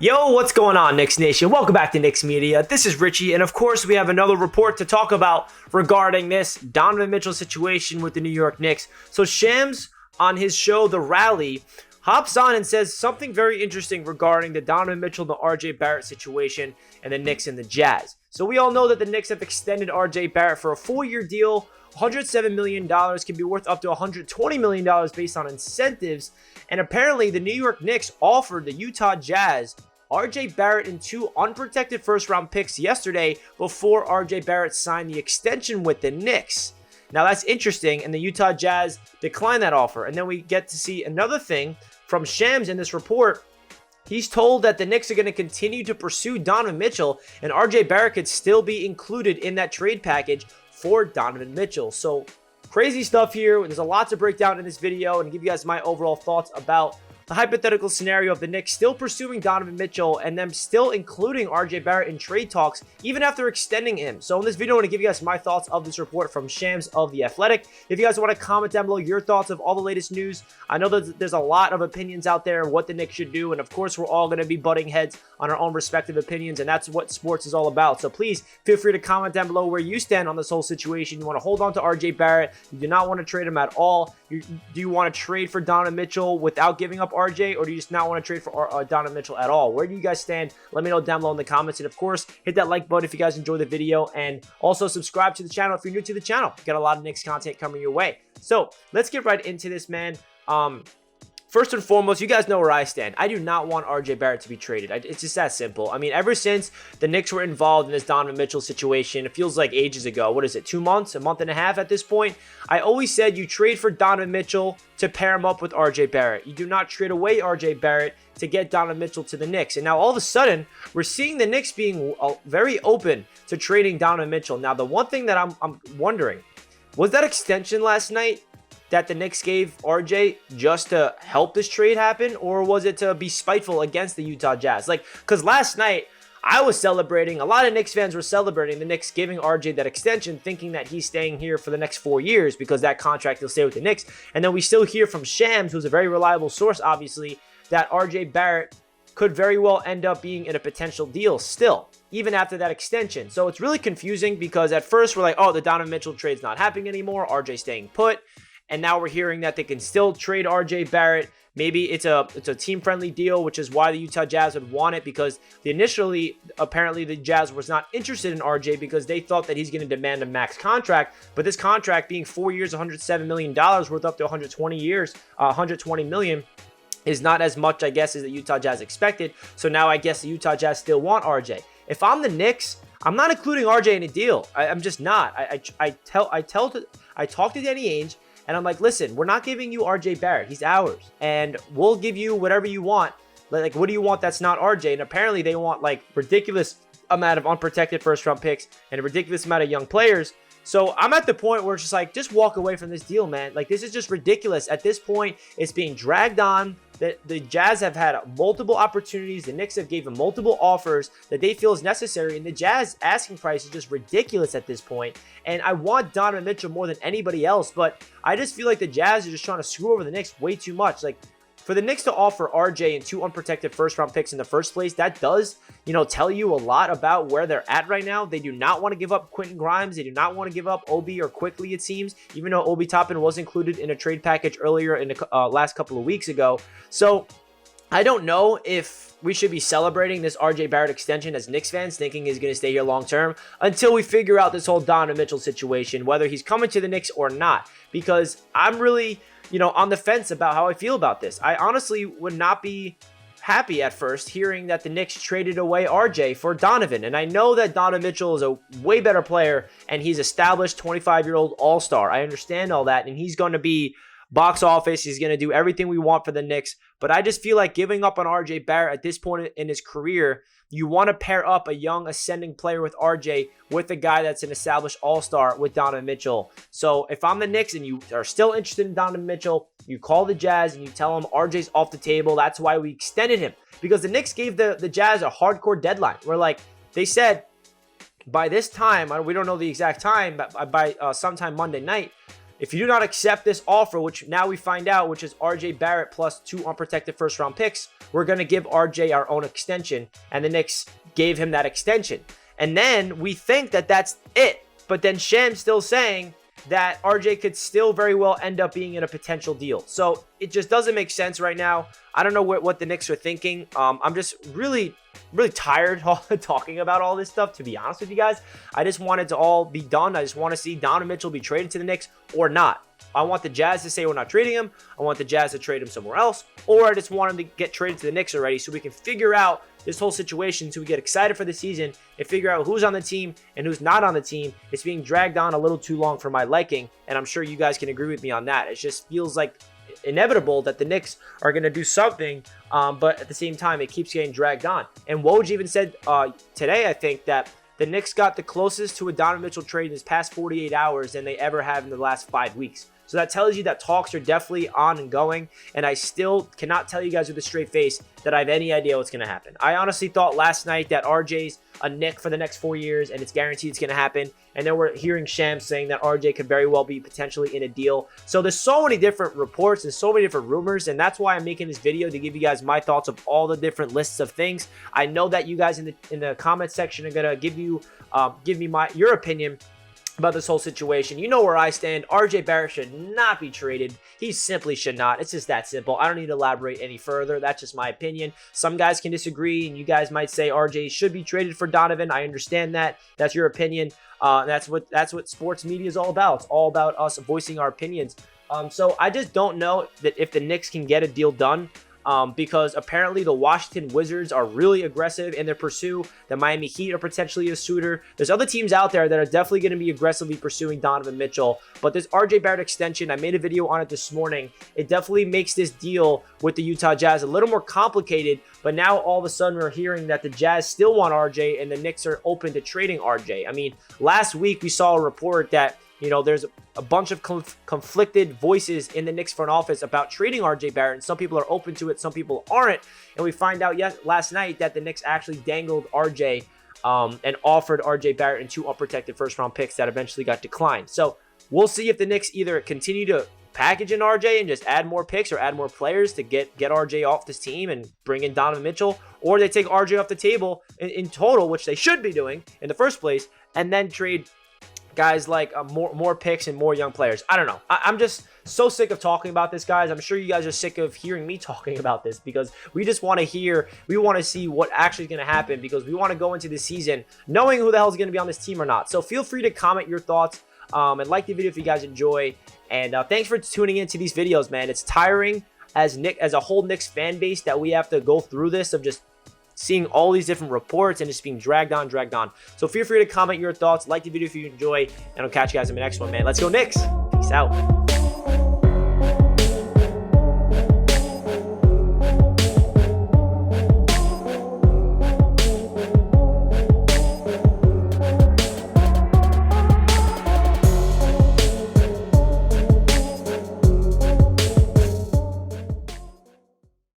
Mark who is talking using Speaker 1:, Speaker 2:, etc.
Speaker 1: Yo, what's going on, Knicks Nation? Welcome back to Knicks Media. This is Richie, and of course, we have another report to talk about regarding this Donovan Mitchell situation with the New York Knicks. So Shams, on his show, The Rally, hops on and says something very interesting regarding the Donovan Mitchell and the RJ Barrett situation and the Knicks and the Jazz. So we all know that the Knicks have extended RJ Barrett for a 4-year deal. $107 million can be worth up to $120 million based on incentives. And apparently, the New York Knicks offered the Utah Jazz RJ Barrett and 2 unprotected first-round picks yesterday before RJ Barrett signed the extension with the Knicks. Now, that's interesting, and the Utah Jazz declined that offer. And then we get to see another thing from Shams in this report. He's told that the Knicks are going to continue to pursue Donovan Mitchell, and RJ Barrett could still be included in that trade package for Donovan Mitchell. So, crazy stuff here. There's a lot to break down in this video and give you guys my overall thoughts about the hypothetical scenario of the Knicks still pursuing Donovan Mitchell and them still including RJ Barrett in trade talks even after extending him. So in this video, I want to give you guys my thoughts of this report from Shams of The Athletic. If you guys want to comment down below your thoughts of all the latest news, I know that there's a lot of opinions out there of what the Knicks should do, and of course, we're all going to be butting heads on our own respective opinions, and that's what sports is all about. So please feel free to comment down below where you stand on this whole situation. You want to hold on to RJ Barrett? You do not want to trade him at all? Do you want to trade for Donovan Mitchell without giving up RJ, or do you just not want to trade for Donovan Mitchell at all? Where do you guys stand? Let me know down below in the comments. And of course, hit that like button if you guys enjoyed the video, and also subscribe to the channel if you're new to the channel. We've got a lot of Knicks content coming your way. So let's get right into this, man. First and foremost, you guys know where I stand. I do not want RJ Barrett to be traded. It's just that simple. I mean, ever since the Knicks were involved in this Donovan Mitchell situation, it feels like ages ago. What is it, 2 months, a month and a half at this point? I always said you trade for Donovan Mitchell to pair him up with RJ Barrett. You do not trade away RJ Barrett to get Donovan Mitchell to the Knicks. And now all of a sudden, we're seeing the Knicks being very open to trading Donovan Mitchell. Now, the one thing that I'm wondering, was that extension last night that the Knicks gave RJ just to help this trade happen, or was it to be spiteful against the Utah Jazz? Like, because last night I was celebrating, a lot of Knicks fans were celebrating the Knicks giving RJ that extension, thinking that he's staying here for the next 4 years because that contract will stay with the Knicks. And then we still hear from Shams, who's a very reliable source, obviously, that RJ Barrett could very well end up being in a potential deal still, even after that extension. So it's really confusing because at first we're like, oh, the Donovan Mitchell trade's not happening anymore, RJ staying put. And now we're hearing that they can still trade RJ Barrett. Maybe it's a team-friendly deal, which is why the Utah Jazz would want it, because apparently the Jazz was not interested in RJ because they thought that he's going to demand a max contract. But this contract being 4 years, $107 million, worth up to 120 million, is not as much, I guess, as the Utah Jazz expected. So now I guess the Utah Jazz still want RJ. If I'm the Knicks, I'm not including RJ in a deal. I'm just not. I talked to Danny Ainge, and I'm like, listen, we're not giving you RJ Barrett. He's ours. And we'll give you whatever you want. Like, what do you want that's not RJ? And apparently they want, like, ridiculous amount of unprotected first-round picks and a ridiculous amount of young players. So I'm at the point where it's just like, just walk away from this deal, man. Like, this is just ridiculous. At this point, it's being dragged on. The Jazz have had multiple opportunities. The Knicks have given multiple offers that they feel is necessary. And the Jazz asking price is just ridiculous at this point. And I want Donovan Mitchell more than anybody else. But I just feel like the Jazz are just trying to screw over the Knicks way too much. Like, for the Knicks to offer RJ and 2 unprotected first-round picks in the first place, that does, tell you a lot about where they're at right now. They do not want to give up Quentin Grimes. They do not want to give up Obi or Quickly, it seems, even though Obi Toppin was included in a trade package earlier in the last couple of weeks ago. So I don't know if we should be celebrating this RJ Barrett extension as Knicks fans, thinking he's going to stay here long term, until we figure out this whole Donovan Mitchell situation, whether he's coming to the Knicks or not, because I'm really on the fence about how I feel about this. I honestly would not be happy at first hearing that the Knicks traded away RJ for Donovan. And I know that Donovan Mitchell is a way better player and he's established 25-year-old all-star. I understand all that. And he's going to be box office. He's going to do everything we want for the Knicks. But I just feel like giving up on RJ Barrett at this point in his career, you want to pair up a young ascending player with RJ with a guy that's an established all-star with Donovan Mitchell. So if I'm the Knicks and you are still interested in Donovan Mitchell, you call the Jazz and you tell them RJ's off the table. That's why we extended him, because the Knicks gave the Jazz a hardcore deadline where, like, they said by this time, we don't know the exact time, but by sometime Monday night, if you do not accept this offer, which now we find out, which is RJ Barrett plus 2 unprotected first-round picks, we're going to give RJ our own extension. And the Knicks gave him that extension. And then we think that that's it. But then Shams still saying that RJ could still very well end up being in a potential deal. So it just doesn't make sense right now. I don't know what the Knicks are thinking. I'm just really tired of talking about all this stuff, to be honest with you guys. I just want it to all be done. I just want to see Donovan Mitchell be traded to the Knicks or not. I want the Jazz to say we're not trading him. I want the Jazz to trade him somewhere else. Or I just want him to get traded to the Knicks already so we can figure out this whole situation, so we get excited for the season and figure out who's on the team and who's not on the team. It's being dragged on a little too long for my liking, and I'm sure you guys can agree with me on that. It just feels like inevitable that the Knicks are going to do something, but at the same time, it keeps getting dragged on. And Woj even said today, I think, that the Knicks got the closest to a Donovan Mitchell trade in this past 48 hours than they ever have in the last 5 weeks. So that tells you that talks are definitely on and going, and I still cannot tell you guys with a straight face that I have any idea what's going to happen. I honestly thought last night that RJ's a Knick for the next 4 years, and it's guaranteed it's going to happen. And then we're hearing Shams saying that RJ could very well be potentially in a deal. So there's so many different reports and so many different rumors, and that's why I'm making this video, to give you guys my thoughts of all the different lists of things. I know that you guys in the comment section are going to give me your opinion about this whole situation. You know where I stand. RJ Barrett should not be traded. He simply should not. It's just that simple. I don't need to elaborate any further. That's just my opinion. Some guys can disagree, and you guys might say RJ should be traded for Donovan. I understand that. That's your opinion. That's what sports media is all about. It's all about us voicing our opinions. So I just don't know that if the Knicks can get a deal done. Because apparently the Washington Wizards are really aggressive in their pursuit. The Miami Heat are potentially a suitor. There's other teams out there that are definitely going to be aggressively pursuing Donovan Mitchell. But this RJ Barrett extension, I made a video on it this morning. It definitely makes this deal with the Utah Jazz a little more complicated. But now all of a sudden we're hearing that the Jazz still want RJ and the Knicks are open to trading RJ. I mean, last week we saw a report that, you know, there's a bunch of conflicted voices in the Knicks front office about trading RJ Barrett, and some people are open to it, some people aren't. And we find out last night that the Knicks actually dangled RJ and offered RJ Barrett and 2 unprotected first-round picks that eventually got declined. So we'll see if the Knicks either continue to package in RJ and just add more picks or add more players to get RJ off this team and bring in Donovan Mitchell, or they take RJ off the table in total, which they should be doing in the first place, and then trade guys like more picks and more young players. I don't know. I'm just so sick of talking about this, guys. I'm sure you guys are sick of hearing me talking about this, because we just want to see what actually is going to happen, because we want to go into the season knowing who the hell is going to be on this team or not. So feel free to comment your thoughts and like the video if you guys enjoy. And thanks for tuning into these videos, man. It's tiring as a whole Knicks fan base that we have to go through this of just seeing all these different reports and just being dragged on. So feel free to comment your thoughts, like the video if you enjoy, and I'll catch you guys in the next one, man. Let's go Knicks. Peace out.